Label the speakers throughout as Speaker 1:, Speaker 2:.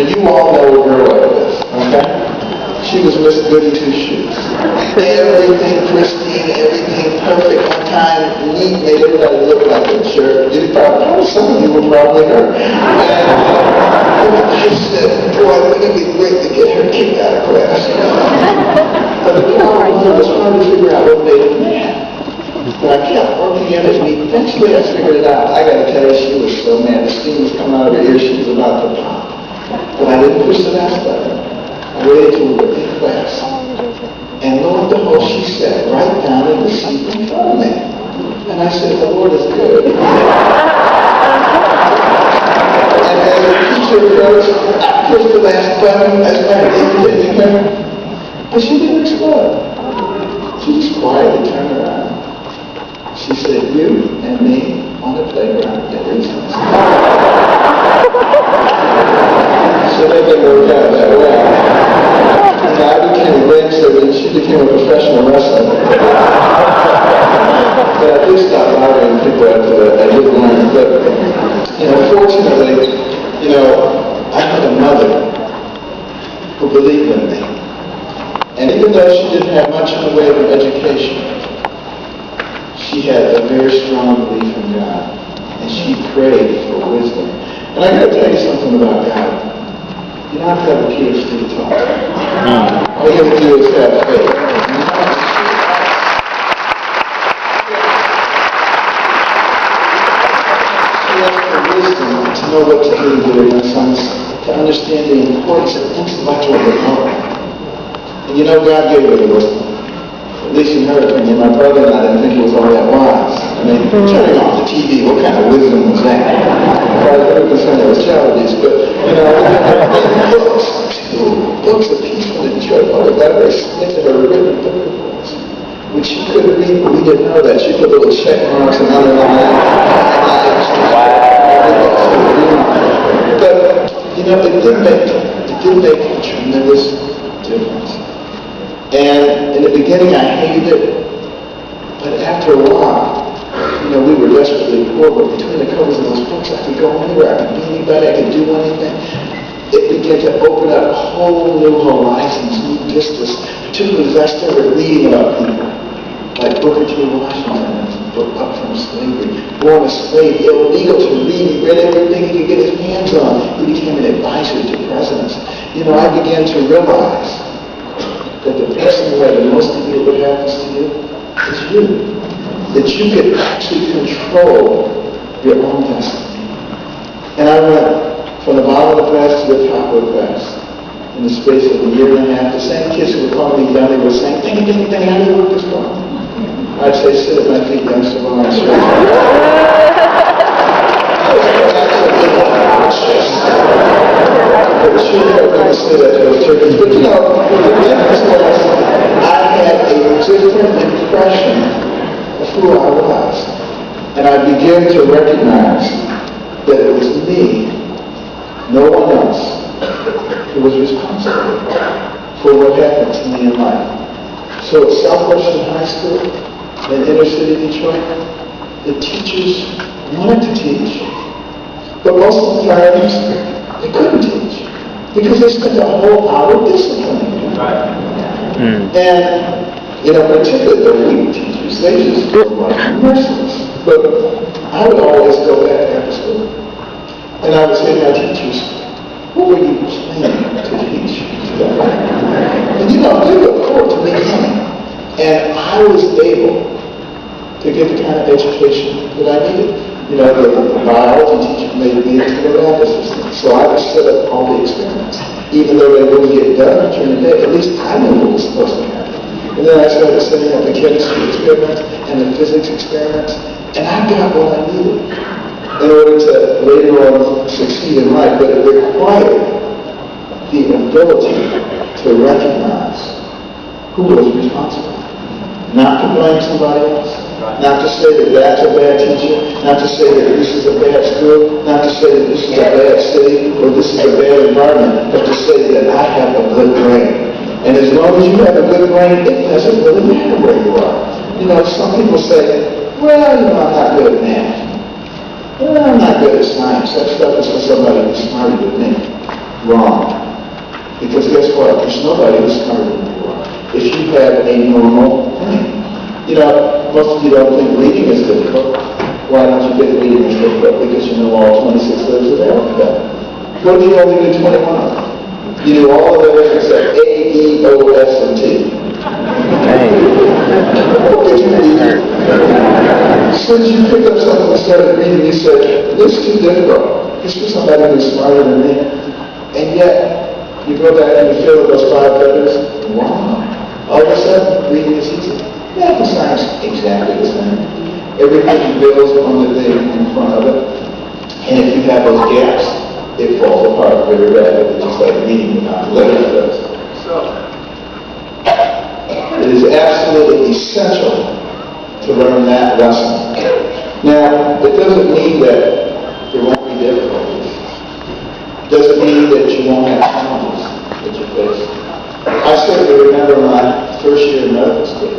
Speaker 1: And you all know a girl like this, okay? She was Miss Goody Two Shoes. Everything pristine, everything perfect, on time, neat, made everybody look like a jerk. Probably some of you were probably her. And I said, boy, wouldn't it be great to get her kicked out of class? But the problem was, I was trying to figure out what made me mad. But I kept working at it, and eventually I figured it out. I got to tell you, she was so mad. The steam was coming out of her ears. She was about to pop. But I didn't push the last button. I waited till we were in class. And lo and behold, she sat right down in the seat in front of me. And I said, the Lord is good. And as the teacher goes, I pushed the last button. That's my name, but she didn't explode. She just quietly turned around. She said, you and me on the playground at recess. So that didn't work out that way. And I became a grandson, and she became a professional wrestler. But I did stop bothering people after that. I did learn. But, fortunately, I had a mother who believed in me. And even though she didn't have much in the way of an education, she had a very strong belief in God. And she prayed for wisdom. And I got to tell you something about God. You don't have to have a PhD to talk. All you have to do is have faith. She asked for wisdom to know what to do during her sons, to understand the importance of intellectual development. And God gave her the wisdom. At least in her opinion. My brother and I didn't think it was all that wise. I mean, turning off the TV, what kind of wisdom was that? As far as we were concerned, it was childish. But, books of peaceful and joyful. I got very slick to her written book reports, which she couldn't read, but we didn't know that. She put little check marks and underlines. But, it did make a tremendous difference. And in the beginning, I hated it. But after a while, we were desperately poor, but between the covers of those books, I could go anywhere. I could be anybody. I could do anything. It began to open up whole new horizons, new vistas, particularly as I started reading about people like Booker T. Washington, his book Up From Slavery, born a slave, illegal to read. He read everything he could get his hands on. He became an advisor to presidents. I began to realize that the person who had the most to do what happens to you is you. That you could actually control your own destiny. And I went from the bottom of the class to the top of the class in the space of a year and a half. The same kids who were calling me dummy were saying, "Dang, how do you work this problem?" I'd say, "Sit at my feet, youngster, while I'm straight." But the difference was I had a different impression of who I was. And I began to recognize that it was me, no one else, who was responsible for what happened to me in life. So at Southwestern High School in inner city Detroit, the teachers wanted to teach, but most of the parents, they couldn't teach because they spent a whole hour disciplining.
Speaker 2: Right.
Speaker 1: And, particularly the weak teachers, they just were merciless. But I would always go back after school, and I would say to my teachers, what were you planning to teach today? And they look forward to me coming. And I was able to get the kind of education that I needed. The biology teacher made me into a lab assistant. So I would set up all the experiments. Even though they wouldn't get done during the day, at least I knew what was supposed to happen. And then I started setting up the chemistry experiments and the physics experiments. And I got what I needed in order to later on succeed in life. But it required the ability to recognize who was responsible. Not to blame somebody else. Not to say that that's a bad teacher. Not to say that this is a bad school. Not to say that this is a bad city or this is a bad environment. But to say that I have a good brain. And as long as you have a good brain, it doesn't really matter where you are. Some people say, well, I'm not good at math. Well, I'm not good at science. That stuff is for somebody who's smarter than me. Wrong. Because guess what? There's nobody who's smarter than you are. If you have a normal brain. You know, most of you don't think reading is difficult. Why don't you think reading is difficult? Because you know all 26 letters of the alphabet. What if you only knew 21 of them? You knew all of the letters except A, E, O, S, and T. What did you read? So did you pick up something and started reading, you said, this is too difficult. This is somebody who's smarter than me. And yet, you go back and you fill those 5 letters, wow. All of a sudden, reading is easy. Math and science, exactly the same. Everything builds on the thing in front of it. And if you have those gaps, it falls apart very rapidly, just like reading without letters does. So, it is absolutely essential to learn that lesson. Now, it doesn't mean that there won't be difficulties. It doesn't mean that you won't have challenges that you face. I certainly remember my first year in medical school.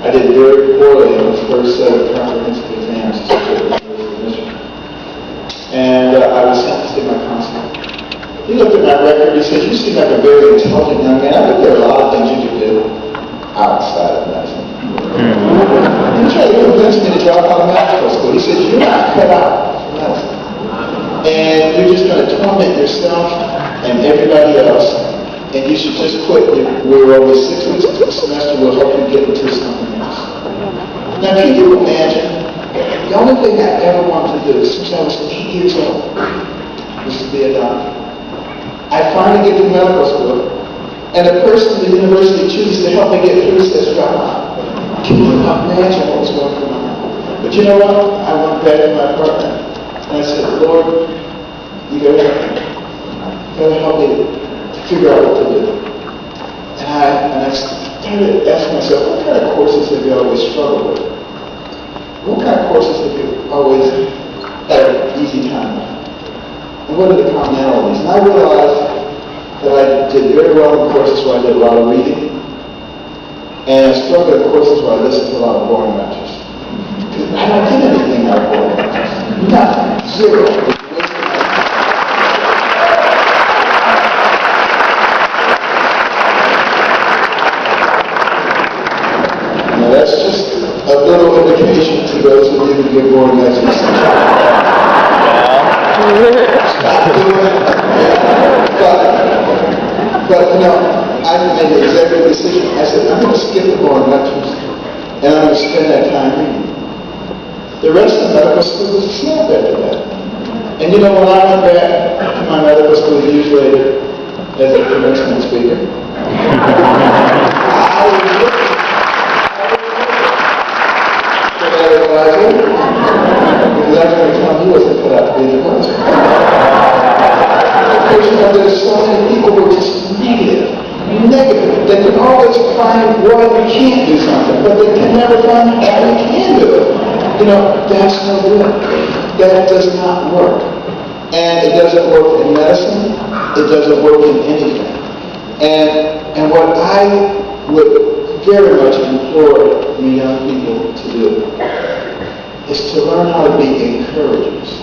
Speaker 1: I did very poorly in the first set of comprehensive exams to get the University of Michigan. And I was sent to see my counselor. He looked at my record, he said, you seem like a very intelligent young man. I think there are a lot of things you could do outside of medicine. He tried to convince me to drop out of medical school. He said, you're not cut out for medicine. And you're just going to torment yourself and everybody else. And you should just quit. We're only 6 weeks into the semester. We'll help you get into something else. Now, can you imagine? The only thing I ever wanted to do since I was 8 years old was to be a doctor. I finally get to medical school, and the person at the university chooses to help me get through says, drop out. Can you imagine what was going through my mind? But you know what? I went back to my apartment, and I said, Lord, you gotta help me. You gotta help me to figure out what to do. And I started asking myself, what kind of courses have you always struggled with? What kind of courses have you always had an easy time with? And what are the commonalities? And I realized that I did very well in courses where I did a lot of reading, and I struggled in courses where I listened to a lot of boring lectures. Because I don't get anything out of boring lectures. Nothing. Zero. That's just a little indication to those of you who get bored lectures. Stop doing it. But you know, I made the executive decision. I said, I'm going to skip the boring lectures, and I'm going to spend that time reading. The rest of medical school was a snap after that. And you know, when I went back to my medical school years later as a commencement speaker, I was looking. Because I was going to tell him he wasn't put out to be the person. Because you know, there's so many people who are just negative. They can always find why you can't do something, but they can never find how you can do it. You know, that's no good. That does not work. And it doesn't work in medicine. It doesn't work in anything. And what I would very much implore you young people to do is to learn how to be encouragers.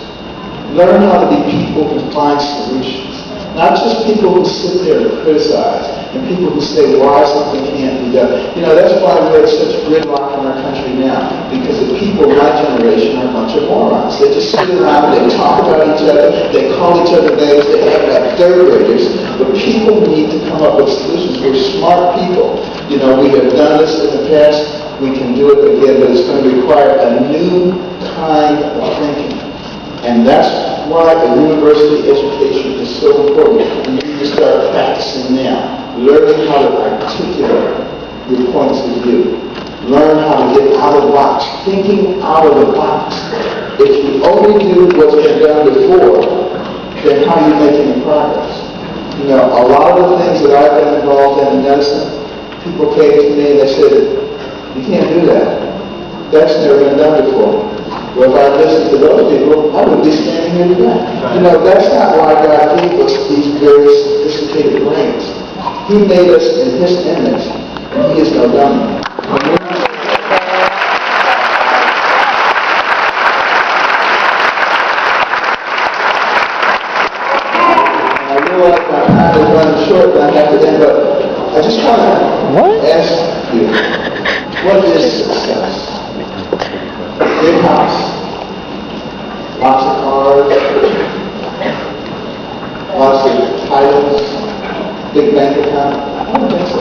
Speaker 1: Learn how to be people who find solutions. Not just people who sit there and criticize and people who say why something can't be done. You know, that's why we're at such gridlock in our country now. Because the people of my generation are a bunch of morons. They just sit around, they talk about each other, they call each other names, they act like third graders. But people need to come up with solutions. We're smart people. You know, we have done this in the past. We can do it again, but it's going to require a new kind of thinking. And that's why a university education is so important. You need to start practicing now. Learning how to articulate your points of view. Learn how to get out of the box. Thinking out of the box. If you only do what's been done before, then how are you making progress? You know, a lot of the things that I've been involved in medicine, people came to me and they said, you can't do that. That's never been done before. Well, if I listened to those people, I wouldn't be standing here today. You know, that's not why God gave us these very sophisticated brains. He made us in His image, and He is no dummy. I time is running short, and I have to end, but I just want to ask you, what is success? Big house, lots of cars, lots of titles, big bank account? I don't think so.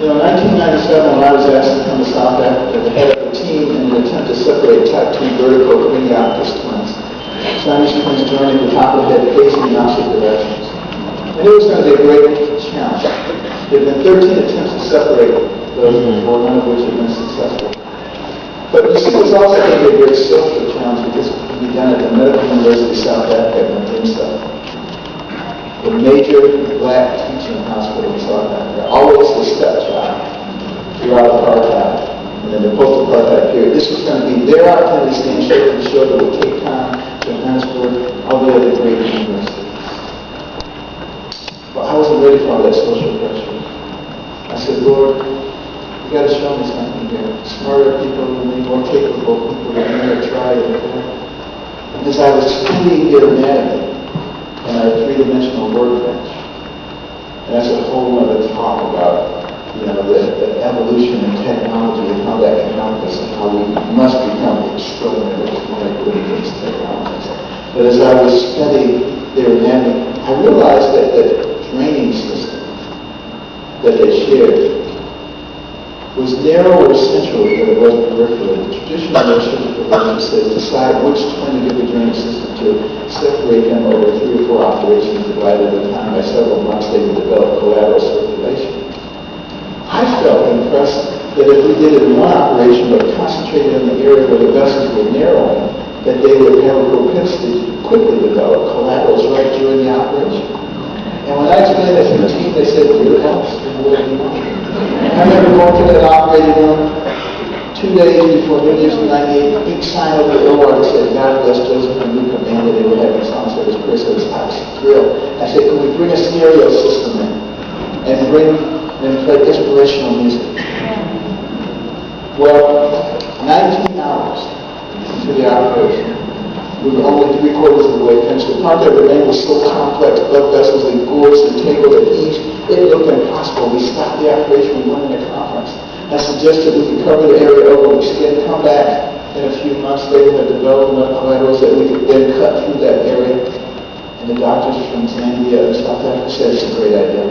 Speaker 1: You know, in 1997, when I was asked to come to South Africa to head up a team in an attempt to separate type 2 vertical craniopsis twins, Spanish twins joining the top of the head facing in opposite directions. And it was going to be a great challenge. There have been 13 attempts to separate those before, none of which have been successful. But you see, it's also going to be a great social challenge because it can be done at the Medical University of South Africa in Gimsa, the major black teaching hospital in South Africa, always the stepchild throughout apartheid and then the post-apartheid period. This was going to be their opportunity to stand shoulder to shoulder with Cape Town, Johannesburg, all the other great universities. But I wasn't ready for all that social pressure. I said, Lord, you got to show me something here. Smarter people, more capable people that never tried it before. And as I was studying your anatomy, and our three-dimensional workbench. And that's a whole other talk about, you know, the evolution in technology and how that can help us and how we must become extraordinary with these technologies. But as I was studying their anatomy, I realized that the training system that they shared was narrower centrally than it was peripherally. The traditional neurosurgical approach says decide which twin to give the drainage system to, separate them over 3 or 4 operations divided at a time by several months, they would develop collateral circulation. I felt impressed that if we did it in one operation but concentrated in the area where the vessels were narrowing, that they would have a propensity to quickly develop collaterals right during the operation. And when I explained that to the team, they said, "Really, Alex? What do you want?" I remember going to that operating room 2 days before New Year's in '98, big sign over the OR that said, "God bless Joseph and Luke Amanda." They were having songs for this Chris. I was thrilled. I said, "Can we bring a stereo system in and play inspirational music?" Well, 19 hours into the operation, we were only 3/4 of the way finished. The part that remained was so complex, blood vessels and gorge and tangled and each, it looked impossible. We stopped the operation, we went in a conference. I suggested we could cover the area over with skin, come back in a few months. They would have developed enough collaterals that we could then cut through that area. And the doctors from Zambia and South Africa said it's a great idea.